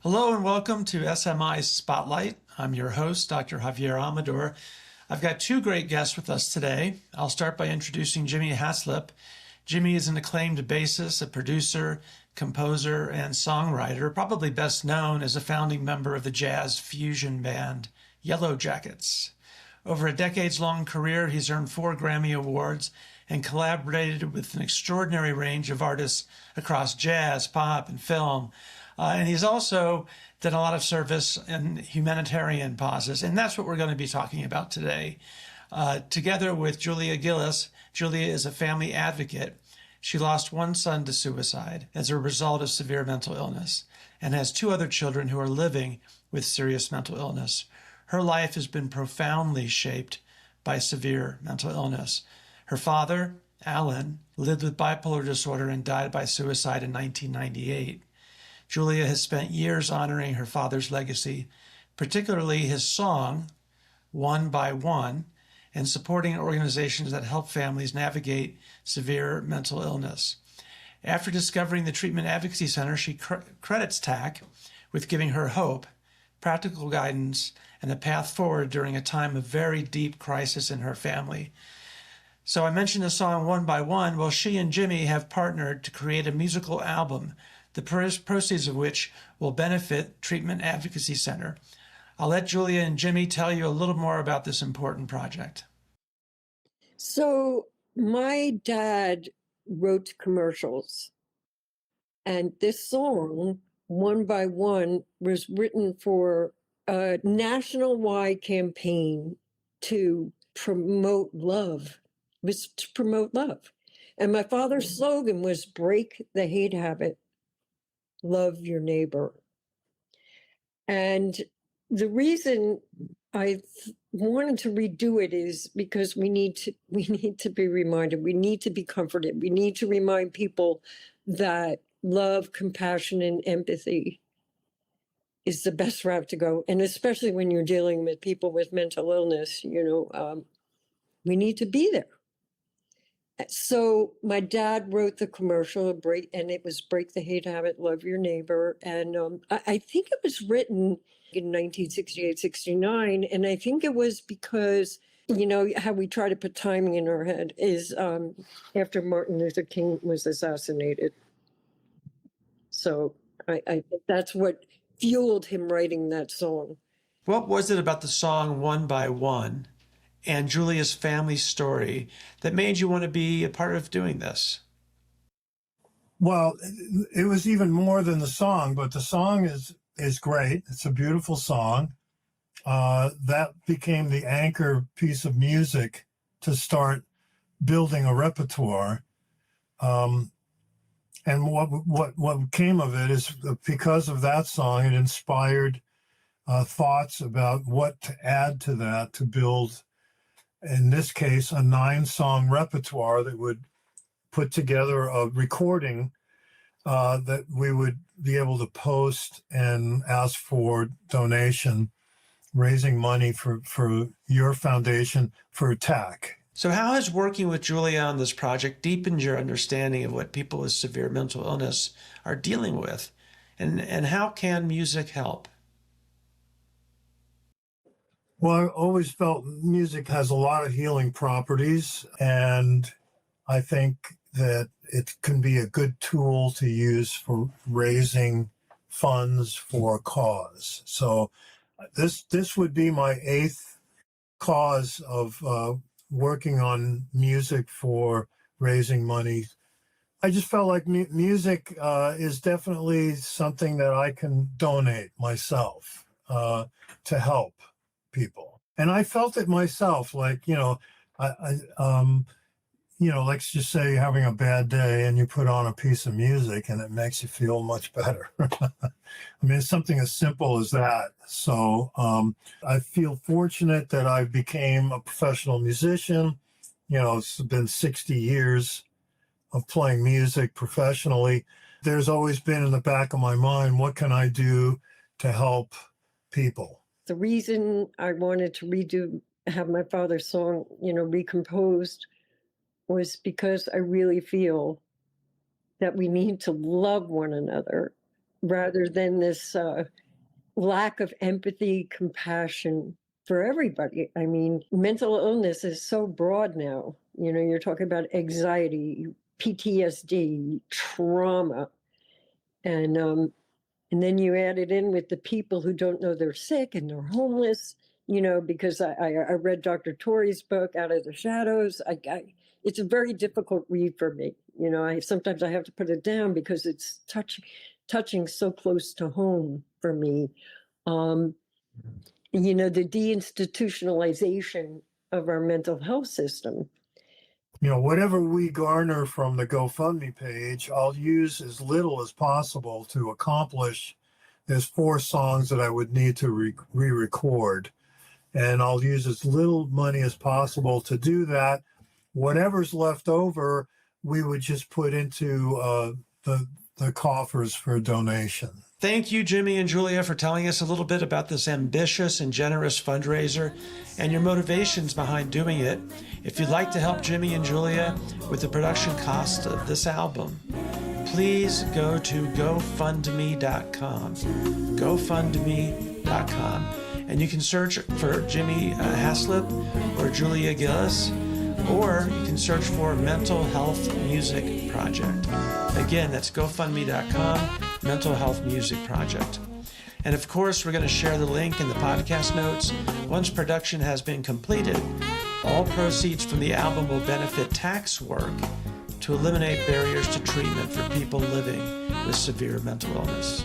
Hello and welcome to SMI Spotlight. I'm your host, Dr. Javier Amador. I've got two great guests with us today. I'll start by introducing Jimmy Haslip. Jimmy is an acclaimed bassist, a producer, composer, and songwriter, probably best known as a founding member of the jazz fusion band Yellow Jackets. Over a decades-long career, he's earned 4 Grammy Awards and collaborated with an extraordinary range of artists across jazz, pop, and film. And he's also done a lot of service in humanitarian causes, and that's what we're going to be talking about today. Together with Gillies, Julia is a family advocate. She lost one son to suicide as a result of severe mental illness and has 2 other children who are living with serious mental illness. Her life has been profoundly shaped by severe mental illness. Her father, Alan, lived with bipolar disorder and died by suicide in 1998. Julia has spent years honoring her father's legacy, particularly his song, One by One, and supporting organizations that help families navigate severe mental illness. After discovering the Treatment Advocacy Center, she credits TAC with giving her hope, practical guidance, and a path forward during a time of very deep crisis in her family. So I mentioned the song One by One. Well, she and Jimmy have partnered to create a musical album, the proceeds of which will benefit Treatment Advocacy Center. I'll let Julia and Jimmy tell you a little more about this important project. So my dad wrote commercials, and this song, One by One, was written for a national-wide campaign to promote love. It was to promote love. And my father's slogan was break the hate habit, love your neighbor. And the reason I wanted to redo it is because we need to be reminded, we need to be comforted, we need to remind people that love, compassion, and empathy is the best route to go. And especially when you're dealing with people with mental illness, we need to be there. So my dad wrote the commercial, and it was Break the Hate Habit, Love Your Neighbor. And I think it was written in 1968, 69. And I think it was because, how we try to put timing in our head is after Martin Luther King was assassinated. So I think that's what fueled him writing that song. What was it about the song One by One and Julia's family story that made you want to be a part of doing this? Well, it was even more than the song, but the song is great. It's a beautiful song. That became the anchor piece of music to start building a repertoire. And what came of it is because of that song, it inspired thoughts about what to add to that to build, in this case, a 9-song repertoire that would put together a recording that we would be able to post and ask for donation, raising money for your foundation for TAC. So how has working with Julia on this project deepened your understanding of what people with severe mental illness are dealing with? And how can music help? Well, I always felt music has a lot of healing properties, and I think that it can be a good tool to use for raising funds for a cause. So this would be my 8th cause of working on music for raising money. I just felt like music is definitely something that I can donate myself to help people. And I felt it myself, like, let's just say you're having a bad day and you put on a piece of music and it makes you feel much better. I mean, it's something as simple as that. So I feel fortunate that I became a professional musician. It's been 60 years of playing music professionally. There's always been in the back of my mind, what can I do to help people? The reason I wanted to have my father's song, recomposed was because I really feel that we need to love one another rather than this lack of empathy, compassion for everybody. I mean, mental illness is so broad now. You know, you're talking about anxiety, PTSD, trauma, and then you add it in with the people who don't know they're sick and they're homeless. You know, because I read Dr. Torrey's book, Out of the Shadows. It's a very difficult read for me. You know, sometimes I have to put it down because it's touching so close to home for me. You know, the deinstitutionalization of our mental health system. You know, whatever we garner from the GoFundMe page, I'll use as little as possible to accomplish. There's 4 songs that I would need to re-record, and I'll use as little money as possible to do that. Whatever's left over, we would just put into the coffers for donation. Thank you, Jimmy and Julia, for telling us a little bit about this ambitious and generous fundraiser and your motivations behind doing it. If you'd like to help Jimmy and Julia with the production cost of this album, please go to GoFundMe.com. GoFundMe.com. And you can search for Jimmy Haslip or Julia Gillies, or you can search for Mental Health Music Project. Again, that's GoFundMe.com, Mental Health Music Project. And of course, we're going to share the link in the podcast notes. Once production has been completed, all proceeds from the album will benefit tax work to eliminate barriers to treatment for people living with severe mental illness.